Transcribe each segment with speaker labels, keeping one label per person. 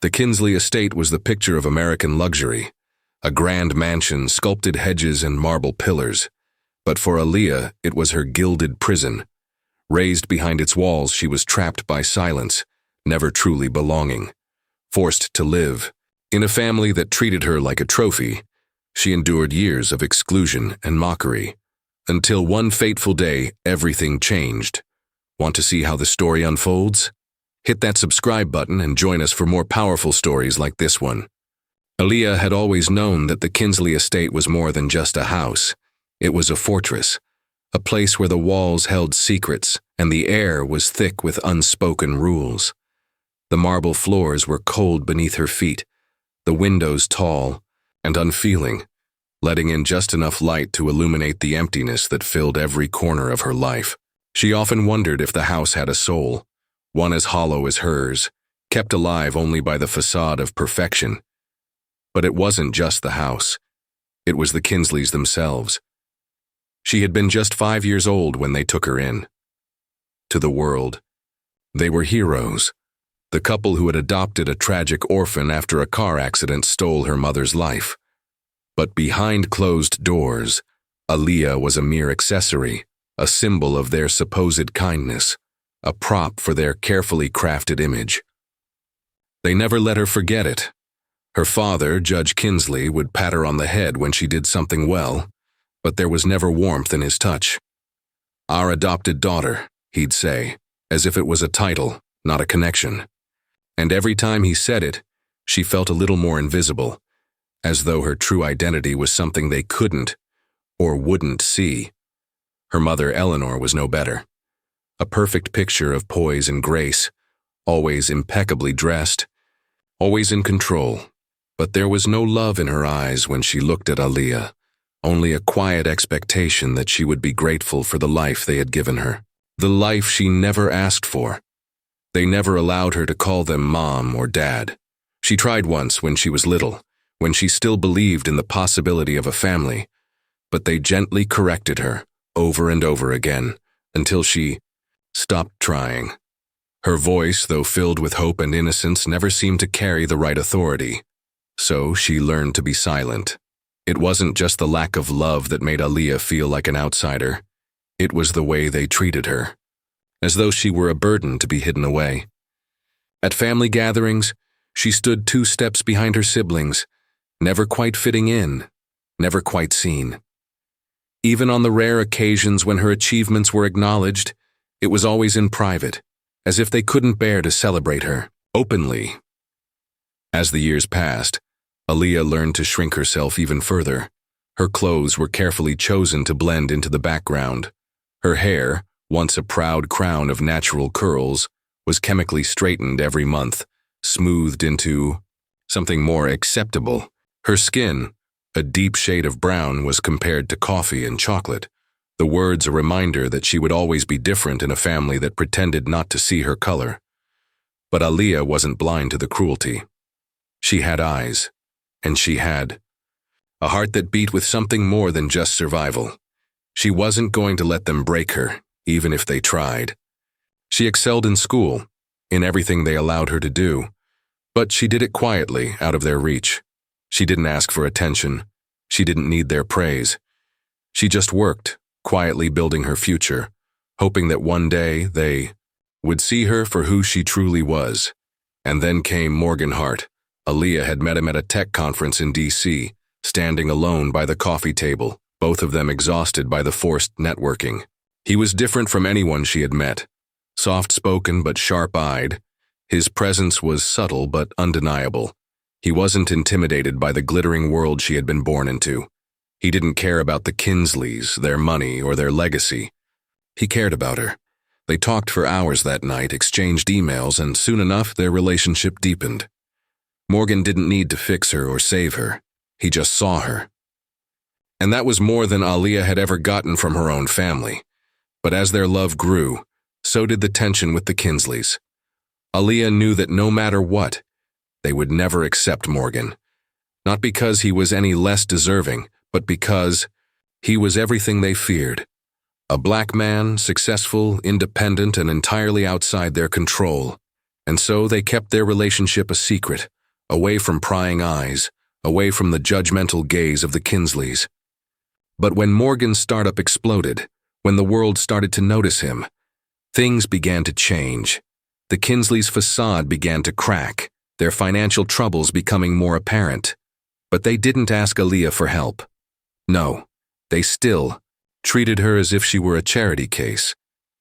Speaker 1: The Kinsley estate was the picture of American luxury, a grand mansion, sculpted hedges and marble pillars. But for Aaliyah, it was her gilded prison. Raised behind its walls, she was trapped by silence, never truly belonging. Forced to live in a family that treated her like a trophy, she endured years of exclusion and mockery. Until one fateful day, everything changed. Want to see how the story unfolds? Hit that subscribe button and join us for more powerful stories like this one. Aaliyah had always known that the Kinsley estate was more than just a house. It was a fortress, a place where the walls held secrets and the air was thick with unspoken rules. The marble floors were cold beneath her feet, the windows tall and unfeeling, letting in just enough light to illuminate the emptiness that filled every corner of her life. She often wondered if the house had a soul, one as hollow as hers, kept alive only by the facade of perfection. But it wasn't just the house. It was the Kinsleys themselves. She had been just 5 years old when they took her in. To the world, they were heroes. The couple who had adopted a tragic orphan after a car accident stole her mother's life. But behind closed doors, Aaliyah was a mere accessory, a symbol of their supposed kindness, a prop for their carefully crafted image. They never let her forget it. Her father, Judge Kinsley, would pat her on the head when she did something well, but there was never warmth in his touch. "Our adopted daughter," he'd say, as if it was a title, not a connection. And every time he said it, she felt a little more invisible, as though her true identity was something they couldn't or wouldn't see. Her mother, Eleanor, was no better. A perfect picture of poise and grace, always impeccably dressed, always in control. But there was no love in her eyes when she looked at Aaliyah, only a quiet expectation that she would be grateful for the life they had given her, the life she never asked for. They never allowed her to call them mom or dad. She tried once when she was little, when she still believed in the possibility of a family, but they gently corrected her, over and over again, until she stopped trying. Her voice, though filled with hope and innocence, never seemed to carry the right authority. So she learned to be silent. It wasn't just the lack of love that made Aaliyah feel like an outsider. It was the way they treated her, as though she were a burden to be hidden away. At family gatherings, she stood 2 steps behind her siblings, never quite fitting in, never quite seen. Even on the rare occasions when her achievements were acknowledged, it was always in private, as if they couldn't bear to celebrate her openly. As the years passed, Aaliyah learned to shrink herself even further. Her clothes were carefully chosen to blend into the background. Her hair, once a proud crown of natural curls, was chemically straightened every month, smoothed into something more acceptable. Her skin, a deep shade of brown, was compared to coffee and chocolate, the words a reminder that she would always be different in a family that pretended not to see her color. But Aaliyah wasn't blind to the cruelty. She had eyes, and she had a heart that beat with something more than just survival. She wasn't going to let them break her, even if they tried. She excelled in school, in everything they allowed her to do, but she did it quietly, out of their reach. She didn't ask for attention. She didn't need their praise. She just worked, quietly building her future, hoping that one day they would see her for who she truly was. And then came Morgan Hart. Aaliyah had met him at a tech conference in D.C., standing alone by the coffee table, both of them exhausted by the forced networking. He was different from anyone she had met. Soft-spoken but sharp-eyed, his presence was subtle but undeniable. He wasn't intimidated by the glittering world she had been born into. He didn't care about the Kinsleys, their money, or their legacy. He cared about her. They talked for hours that night, exchanged emails, and soon enough their relationship deepened. Morgan didn't need to fix her or save her. He just saw her. And that was more than Aaliyah had ever gotten from her own family. But as their love grew, so did the tension with the Kinsleys. Aaliyah knew that no matter what, they would never accept Morgan. Not because he was any less deserving, but because he was everything they feared. A black man, successful, independent, and entirely outside their control. And so they kept their relationship a secret, away from prying eyes, away from the judgmental gaze of the Kinsleys. But when Morgan's startup exploded, when the world started to notice him, things began to change. The Kinsleys' facade began to crack, their financial troubles becoming more apparent. But they didn't ask Aaliyah for help. No, they still treated her as if she were a charity case.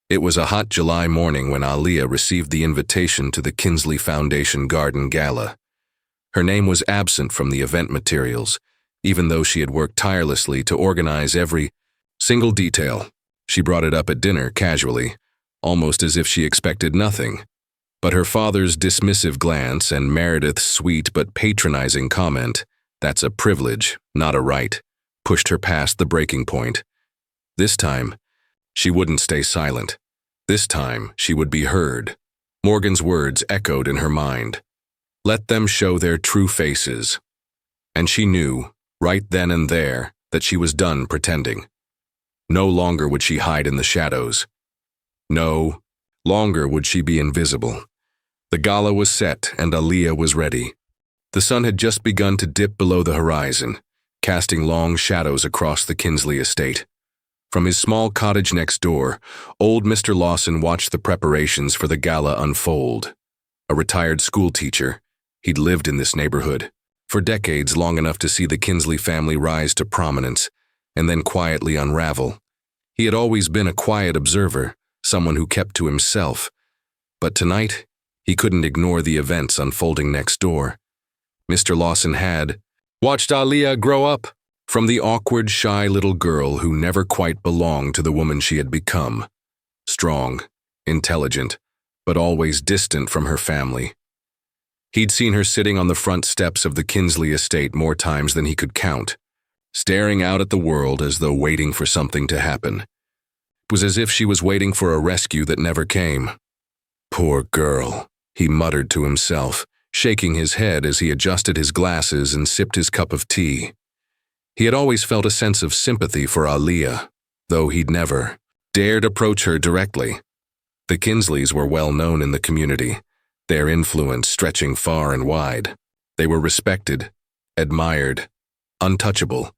Speaker 1: It was a hot July morning when Aaliyah received the invitation to the Kinsley Foundation Garden Gala. Her name was absent from the event materials, even though she had worked tirelessly to organize every single detail. She brought it up at dinner casually, almost as if she expected nothing. But her father's dismissive glance and Meredith's sweet but patronizing comment, "That's a privilege, not a right," pushed her past the breaking point. This time, she wouldn't stay silent. This time, she would be heard. Morgan's words echoed in her mind. Let them show their true faces. And she knew, right then and there, that she was done pretending. No longer would she hide in the shadows. No longer would she be invisible. The gala was set and Aaliyah was ready. The sun had just begun to dip below the horizon, casting long shadows across the Kinsley estate. From his small cottage next door, old Mr. Lawson watched the preparations for the gala unfold. A retired schoolteacher, he'd lived in this neighborhood for decades, long enough to see the Kinsley family rise to prominence and then quietly unravel. He had always been a quiet observer, someone who kept to himself. But tonight, he couldn't ignore the events unfolding next door. Mr. Lawson had watched Aaliyah grow up, from the awkward, shy little girl who never quite belonged to the woman she had become. Strong, intelligent, but always distant from her family. He'd seen her sitting on the front steps of the Kinsley estate more times than he could count, staring out at the world as though waiting for something to happen. It was as if she was waiting for a rescue that never came. Poor girl, he muttered to himself, shaking his head as he adjusted his glasses and sipped his cup of tea. He had always felt a sense of sympathy for Aaliyah, though he'd never dared approach her directly. The Kinsleys were well known in the community, their influence stretching far and wide. They were respected, admired, untouchable.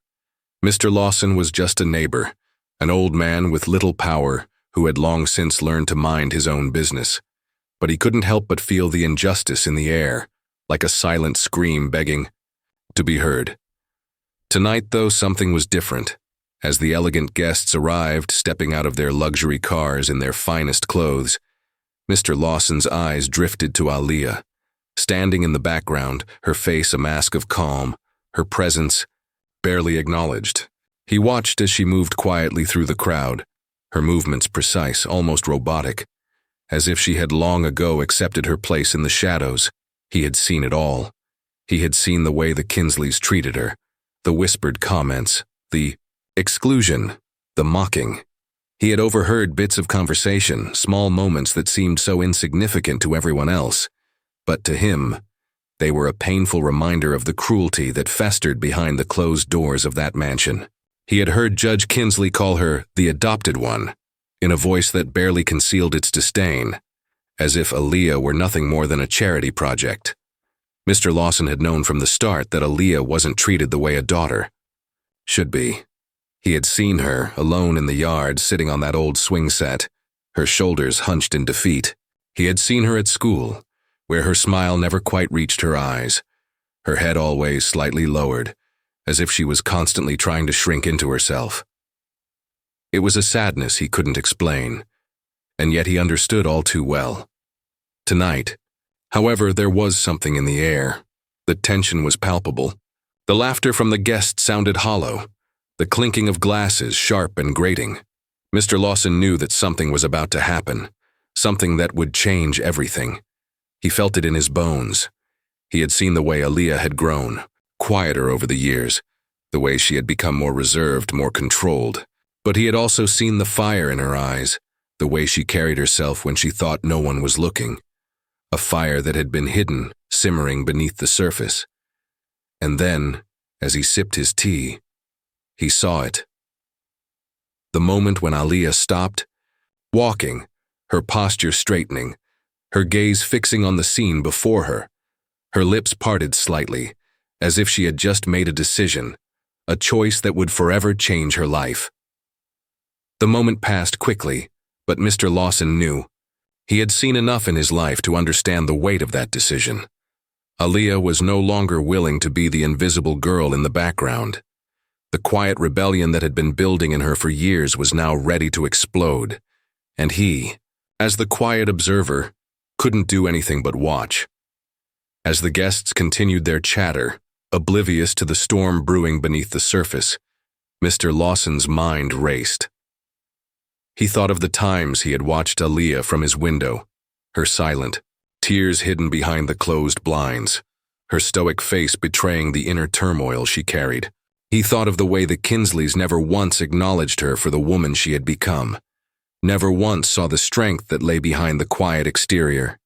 Speaker 1: Mr. Lawson was just a neighbor, an old man with little power who had long since learned to mind his own business. But he couldn't help but feel the injustice in the air, like a silent scream begging to be heard. Tonight, though, something was different. As the elegant guests arrived, stepping out of their luxury cars in their finest clothes, Mr. Lawson's eyes drifted to Aaliyah, standing in the background, her face a mask of calm, her presence barely acknowledged. He watched as she moved quietly through the crowd, her movements precise, almost robotic, as if she had long ago accepted her place in the shadows. He had seen it all. He had seen the way the Kinsleys treated her, the whispered comments, the exclusion, the mocking. He had overheard bits of conversation, small moments that seemed so insignificant to everyone else. But to him, they were a painful reminder of the cruelty that festered behind the closed doors of that mansion. He had heard Judge Kinsley call her the adopted one, in a voice that barely concealed its disdain, as if Aaliyah were nothing more than a charity project. Mr. Lawson had known from the start that Aaliyah wasn't treated the way a daughter should be. He had seen her, alone in the yard, sitting on that old swing set, her shoulders hunched in defeat. He had seen her at school, where her smile never quite reached her eyes, her head always slightly lowered, as if she was constantly trying to shrink into herself. It was a sadness he couldn't explain, and yet he understood all too well. Tonight, however, there was something in the air. The tension was palpable. The laughter from the guests sounded hollow, the clinking of glasses sharp and grating. Mr. Lawson knew that something was about to happen, something that would change everything. He felt it in his bones. He had seen the way Aaliyah had grown, quieter over the years, the way she had become more reserved, more controlled. But he had also seen the fire in her eyes, the way she carried herself when she thought no one was looking. A fire that had been hidden, simmering beneath the surface. And then, as he sipped his tea, he saw it. The moment when Aaliyah stopped, walking, her posture straightening, her gaze fixing on the scene before her. Her lips parted slightly, as if she had just made a decision, a choice that would forever change her life. The moment passed quickly, but Mr. Lawson knew. He had seen enough in his life to understand the weight of that decision. Aaliyah was no longer willing to be the invisible girl in the background. The quiet rebellion that had been building in her for years was now ready to explode, and he, as the quiet observer, couldn't do anything but watch. As the guests continued their chatter, oblivious to the storm brewing beneath the surface, Mr. Lawson's mind raced. He thought of the times he had watched Aaliyah from his window, her silent, tears hidden behind the closed blinds, her stoic face betraying the inner turmoil she carried. He thought of the way the Kinsleys never once acknowledged her for the woman she had become, never once saw the strength that lay behind the quiet exterior.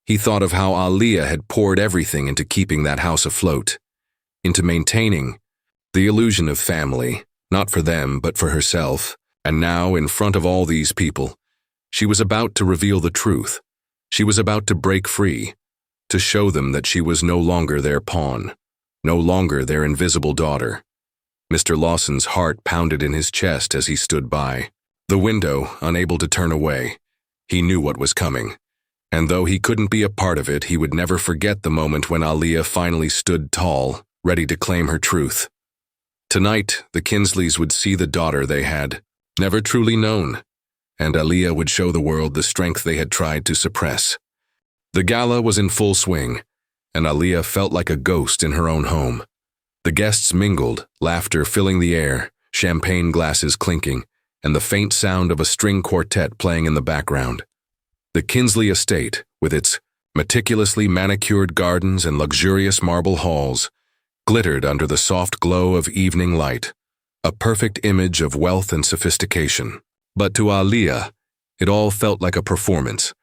Speaker 1: He thought of how Aaliyah had poured everything into keeping that house afloat, into maintaining the illusion of family, not for them but for herself. And now, in front of all these people, she was about to reveal the truth. She was about to break free, to show them that she was no longer their pawn, no longer their invisible daughter. Mr. Lawson's heart pounded in his chest as he stood by the window, unable to turn away. He knew what was coming, and though he couldn't be a part of it, he would never forget the moment when Aaliyah finally stood tall, ready to claim her truth. Tonight, the Kinsleys would see the daughter they had never truly known, and Aaliyah would show the world the strength they had tried to suppress. The gala was in full swing, and Aaliyah felt like a ghost in her own home. The guests mingled, laughter filling the air, champagne glasses clinking, and the faint sound of a string quartet playing in the background. The Kinsley estate, with its meticulously manicured gardens and luxurious marble halls, glittered under the soft glow of evening light, a perfect image of wealth and sophistication. But to Aaliyah, it all felt like a performance,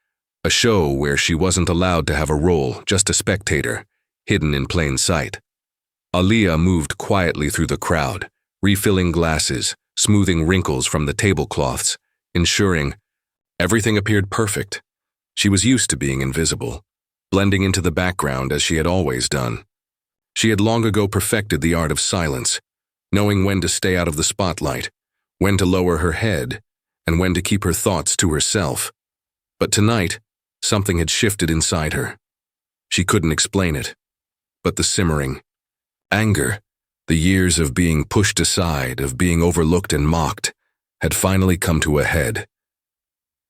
Speaker 1: a show where she wasn't allowed to have a role, just a spectator, hidden in plain sight. Aaliyah moved quietly through the crowd, refilling glasses, smoothing wrinkles from the tablecloths, ensuring everything appeared perfect. She was used to being invisible, blending into the background as she had always done. She had long ago perfected the art of silence, knowing when to stay out of the spotlight, when to lower her head, and when to keep her thoughts to herself. But tonight, something had shifted inside her. She couldn't explain it, but the simmering anger, the years of being pushed aside, of being overlooked and mocked, had finally come to a head.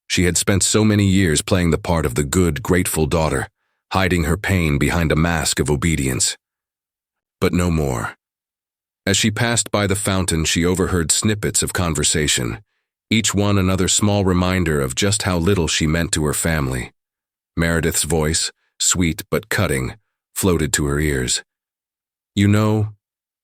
Speaker 1: She had spent so many years playing the part of the good, grateful daughter, hiding her pain behind a mask of obedience. But no more. As she passed by the fountain, she overheard snippets of conversation, each one another small reminder of just how little she meant to her family. Meredith's voice, sweet but cutting, floated to her ears. "You know,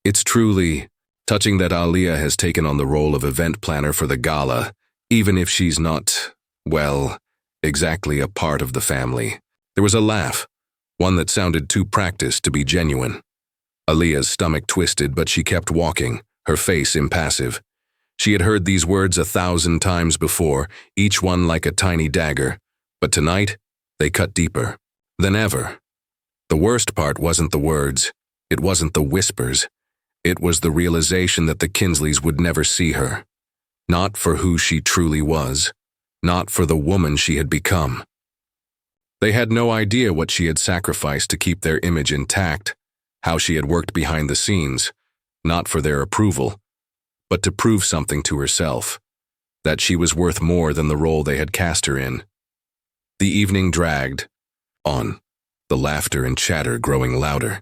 Speaker 1: it's truly touching that Aaliyah has taken on the role of event planner for the gala, even if she's not, well, exactly a part of the family." There was a laugh, one that sounded too practiced to be genuine. Aaliyah's stomach twisted, but she kept walking, her face impassive. She had heard these words 1,000 times before, each one like a tiny dagger, but tonight, they cut deeper than ever. The worst part wasn't the words, it wasn't the whispers, it was the realization that the Kinsleys would never see her. Not for who she truly was, not for the woman she had become. They had no idea what she had sacrificed to keep their image intact, how she had worked behind the scenes, not for their approval, but to prove something to herself, that she was worth more than the role they had cast her in. The evening dragged on, the laughter and chatter growing louder,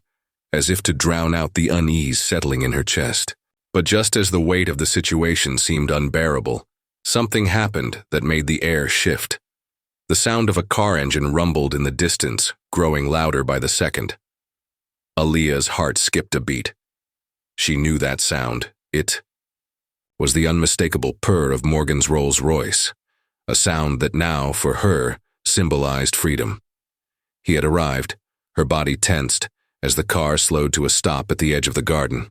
Speaker 1: as if to drown out the unease settling in her chest. But just as the weight of the situation seemed unbearable, something happened that made the air shift. The sound of a car engine rumbled in the distance, growing louder by the second. Aaliyah's heart skipped a beat. She knew that sound. It was the unmistakable purr of Morgan's Rolls-Royce, a sound that now, for her, symbolized freedom. He had arrived, her body tensed, as the car slowed to a stop at the edge of the garden.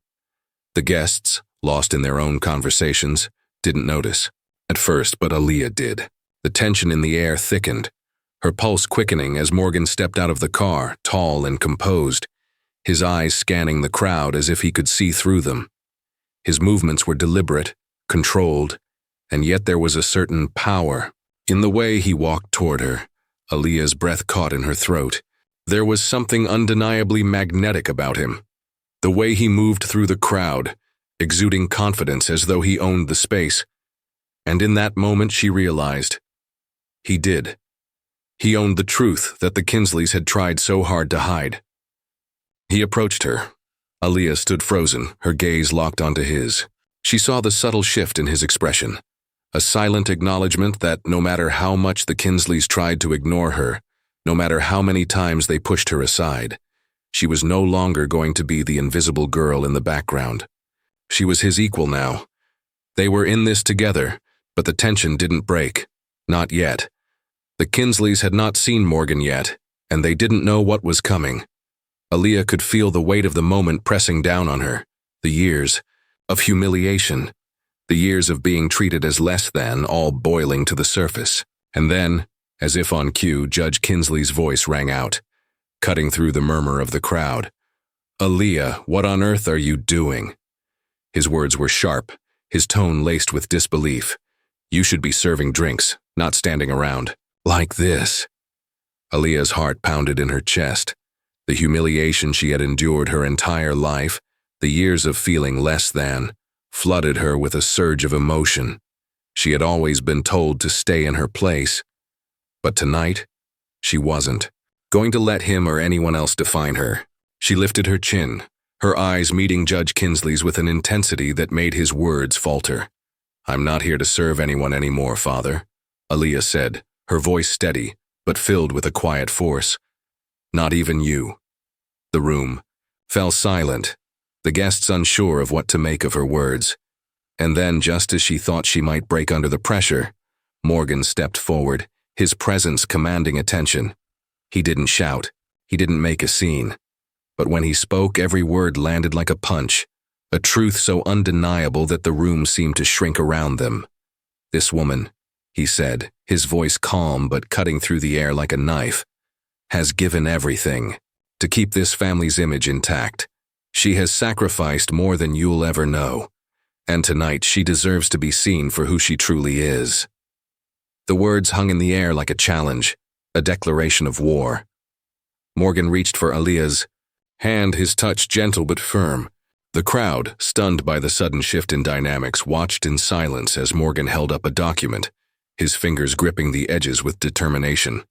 Speaker 1: The guests, lost in their own conversations, didn't notice at first, but Aaliyah did. The tension in the air thickened. her pulse quickening as Morgan stepped out of the car, tall and composed, his eyes scanning the crowd as if he could see through them. His movements were deliberate, controlled, and yet there was a certain power in the way he walked toward her. Aaliyah's breath caught in her throat. There was something undeniably magnetic about him. The way he moved through the crowd, exuding confidence as though he owned the space. And in that moment she realized. He did. He owned the truth that the Kinsleys had tried so hard to hide. He approached her. Aaliyah stood frozen, her gaze locked onto his. She saw the subtle shift in his expression, a silent acknowledgement that no matter how much the Kinsleys tried to ignore her, no matter how many times they pushed her aside, she was no longer going to be the invisible girl in the background. She was his equal now. They were in this together, but the tension didn't break. Not yet. The Kinsleys had not seen Morgan yet, and they didn't know what was coming. Aaliyah could feel the weight of the moment pressing down on her, the years of humiliation, the years of being treated as less than, all boiling to the surface. And then, as if on cue, Judge Kinsley's voice rang out, cutting through the murmur of the crowd. "Aaliyah, what on earth are you doing?" His words were sharp, his tone laced with disbelief. "You should be serving drinks, not standing around. Like this." Aaliyah's heart pounded in her chest. The humiliation she had endured her entire life, the years of feeling less than, flooded her with a surge of emotion. She had always been told to stay in her place. But tonight, she wasn't going to let him or anyone else define her. She lifted her chin, her eyes meeting Judge Kinsley's with an intensity that made his words falter. "I'm not here to serve anyone anymore, Father," Aaliyah said, her voice steady, but filled with a quiet force. "Not even you." The room fell silent, the guests unsure of what to make of her words. And then, just as she thought she might break under the pressure, Morgan stepped forward, his presence commanding attention. He didn't shout, he didn't make a scene. But when he spoke, every word landed like a punch, a truth so undeniable that the room seemed to shrink around them. "This woman," he said, his voice calm but cutting through the air like a knife, "has given everything to keep this family's image intact. She has sacrificed more than you'll ever know, and tonight she deserves to be seen for who she truly is." The words hung in the air like a challenge, a declaration of war. Morgan reached for Aaliyah's hand, his touch gentle but firm. The crowd, stunned by the sudden shift in dynamics, watched in silence as Morgan held up a document, his fingers gripping the edges with determination.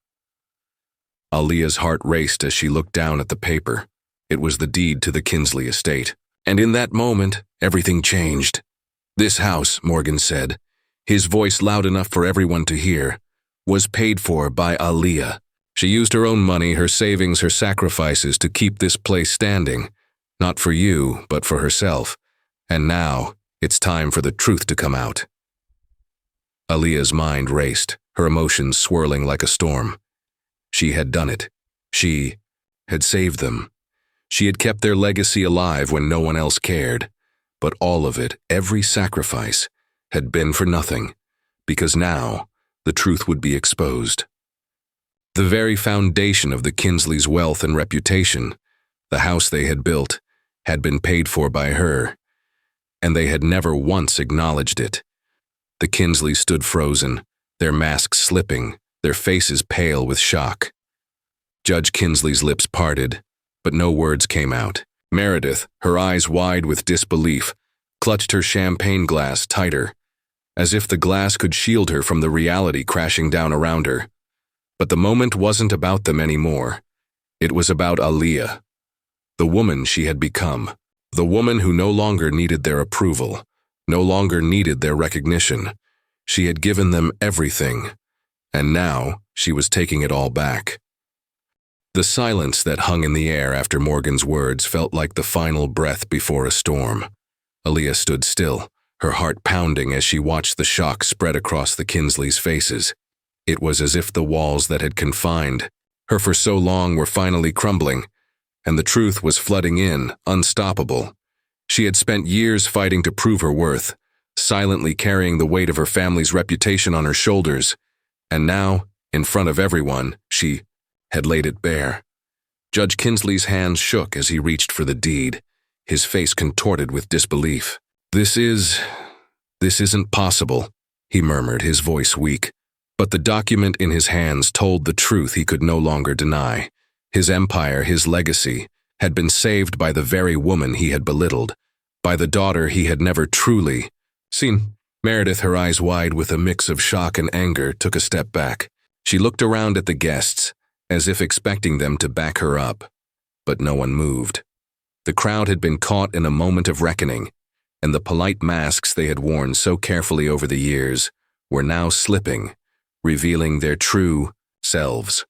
Speaker 1: Aaliyah's heart raced as she looked down at the paper. It was the deed to the Kinsley estate. And in that moment, everything changed. "This house," Morgan said, his voice loud enough for everyone to hear, "was paid for by Aaliyah. She used her own money, her savings, her sacrifices to keep this place standing. Not for you, but for herself. And now, it's time for the truth to come out." Aaliyah's mind raced, her emotions swirling like a storm. She had done it. She had saved them. She had kept their legacy alive when no one else cared. But all of it, every sacrifice, had been for nothing, because now the truth would be exposed. The very foundation of the Kinsleys' wealth and reputation, the house they had built, had been paid for by her, and they had never once acknowledged it. The Kinsleys stood frozen, their masks slipping, their faces pale with shock. Judge Kinsley's lips parted, but no words came out. Meredith, her eyes wide with disbelief, clutched her champagne glass tighter, as if the glass could shield her from the reality crashing down around her. But the moment wasn't about them anymore. It was about Aaliyah, the woman she had become, the woman who no longer needed their approval, no longer needed their recognition. She had given them everything, and now she was taking it all back. The silence that hung in the air after Morgan's words felt like the final breath before a storm. Aaliyah stood still, her heart pounding as she watched the shock spread across the Kinsleys' faces. It was as if the walls that had confined her for so long were finally crumbling, and the truth was flooding in, unstoppable. She had spent years fighting to prove her worth, silently carrying the weight of her family's reputation on her shoulders, and now In front of everyone, she had laid it bare. Judge Kinsley's hands shook as he reached for the deed, his face contorted with disbelief. This isn't possible, he murmured, his voice weak. But the document in his hands told the truth he could no longer deny. His empire, his legacy, had been saved by the very woman he had belittled, by the daughter he had never truly seen. Meredith, her eyes wide with a mix of shock and anger, took a step back. She looked around at the guests, as if expecting them to back her up. But no one moved. The crowd had been caught in a moment of reckoning, and the polite masks they had worn so carefully over the years were now slipping, revealing their true selves.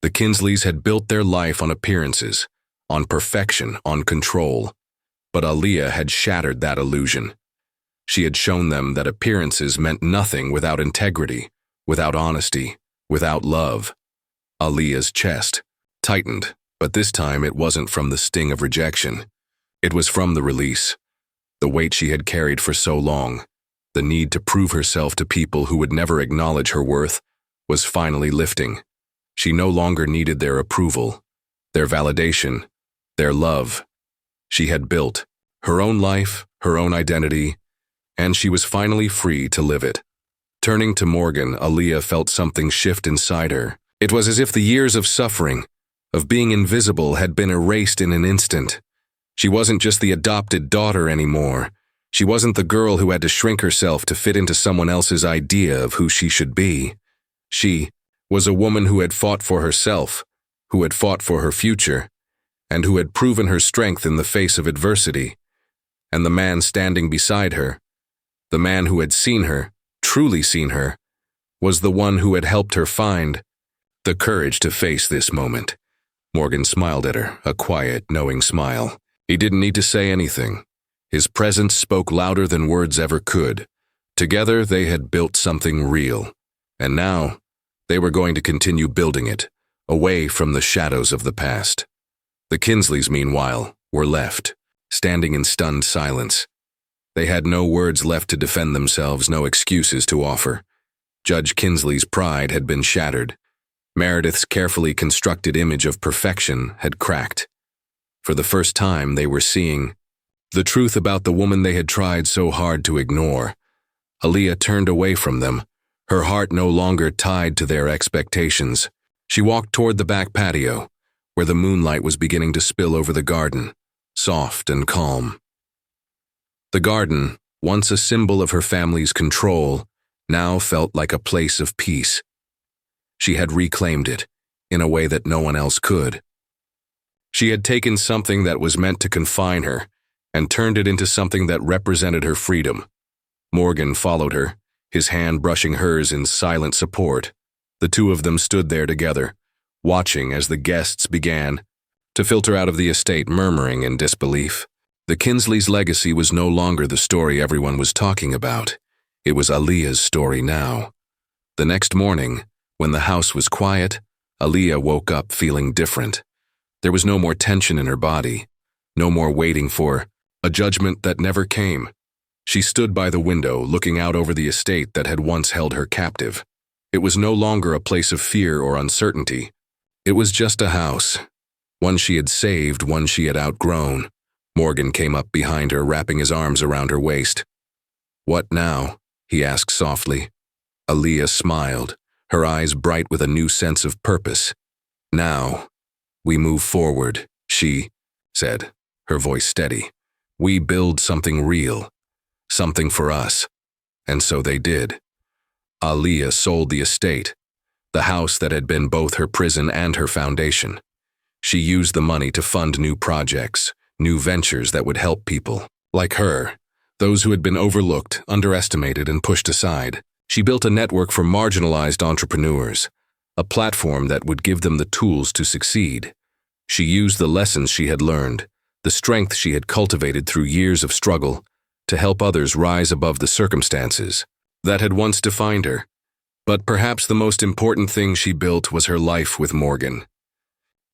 Speaker 1: The Kinsleys had built their life on appearances, on perfection, on control. But Aaliyah had shattered that illusion. She had shown them that appearances meant nothing without integrity, without honesty, without love. Aaliyah's chest tightened, but this time it wasn't from the sting of rejection. It was from the release. The weight she had carried for so long, the need to prove herself to people who would never acknowledge her worth, was finally lifting. She no longer needed their approval, their validation, their love. She had built her own life, her own identity, and she was finally free to live it. Turning to Morgan, Aaliyah felt something shift inside her. It was as if the years of suffering, of being invisible, had been erased in an instant. She wasn't just the adopted daughter anymore. She wasn't the girl who had to shrink herself to fit into someone else's idea of who she should be. She was a woman who had fought for herself, who had fought for her future, and who had proven her strength in the face of adversity. And the man standing beside her, the man who had seen her, truly seen her, was the one who had helped her find the courage to face this moment. Morgan smiled at her, a quiet, knowing smile. He didn't need to say anything. His presence spoke louder than words ever could. Together they had built something real, and now they were going to continue building it, away from the shadows of the past. The Kinsleys, meanwhile, were left, standing in stunned silence. They had no words left to defend themselves, no excuses to offer. Judge Kinsley's pride had been shattered. Meredith's carefully constructed image of perfection had cracked. For the first time, they were seeing the truth about the woman they had tried so hard to ignore. Aaliyah turned away from them, her heart no longer tied to their expectations. She walked toward the back patio, where the moonlight was beginning to spill over the garden, soft and calm. The garden, once a symbol of her family's control, now felt like a place of peace. She had reclaimed it, in a way that no one else could. She had taken something that was meant to confine her, and turned it into something that represented her freedom. Morgan followed her, his hand brushing hers in silent support. The two of them stood there together, watching as the guests began to filter out of the estate, murmuring in disbelief. The Kinsleys' legacy was no longer the story everyone was talking about. It was Aaliyah's story now. The next morning, when the house was quiet, Aaliyah woke up feeling different. There was no more tension in her body, no more waiting for a judgment that never came. She stood by the window, looking out over the estate that had once held her captive. It was no longer a place of fear or uncertainty. It was just a house, one she had saved, one she had outgrown. Morgan came up behind her, wrapping his arms around her waist. "What now?" he asked softly. Aaliyah smiled, her eyes bright with a new sense of purpose. "Now, we move forward," she said, her voice steady. "We build something real, something for us." And so they did. Aaliyah sold the estate, the house that had been both her prison and her foundation. She used the money to fund new projects, new ventures that would help people like her, those who had been overlooked, underestimated, and pushed aside. She built a network for marginalized entrepreneurs, a platform that would give them the tools to succeed. She used the lessons she had learned, the strength she had cultivated through years of struggle, to help others rise above the circumstances that had once defined her. But perhaps the most important thing she built was her life with Morgan.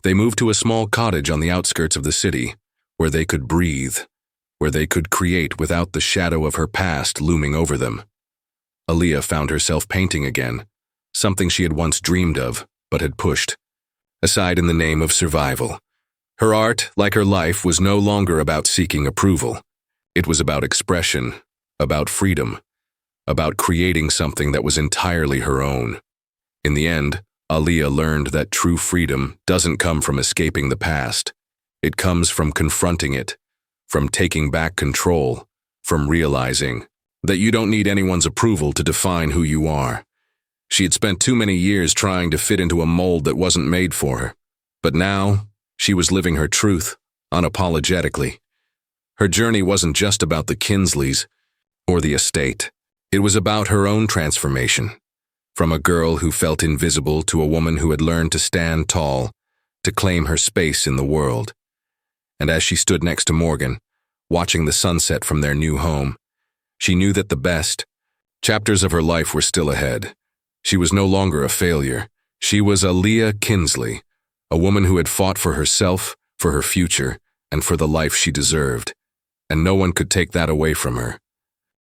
Speaker 1: They moved to a small cottage on the outskirts of the city, where they could breathe, where they could create without the shadow of her past looming over them. Aaliyah found herself painting again, something she had once dreamed of, but had pushed aside in the name of survival. Her art, like her life, was no longer about seeking approval. It was about expression, about freedom, about creating something that was entirely her own. In the end, Aaliyah learned that true freedom doesn't come from escaping the past. It comes from confronting it, from taking back control, from realizing that you don't need anyone's approval to define who you are. She had spent too many years trying to fit into a mold that wasn't made for her. But now, she was living her truth, unapologetically. Her journey wasn't just about the Kinsleys or the estate. It was about her own transformation. From a girl who felt invisible to a woman who had learned to stand tall, to claim her space in the world. And as she stood next to Morgan, watching the sunset from their new home, she knew that the best chapters of her life were still ahead. She was no longer a failure. She was Aaliyah Kinsley, a woman who had fought for herself, for her future, and for the life she deserved. And no one could take that away from her.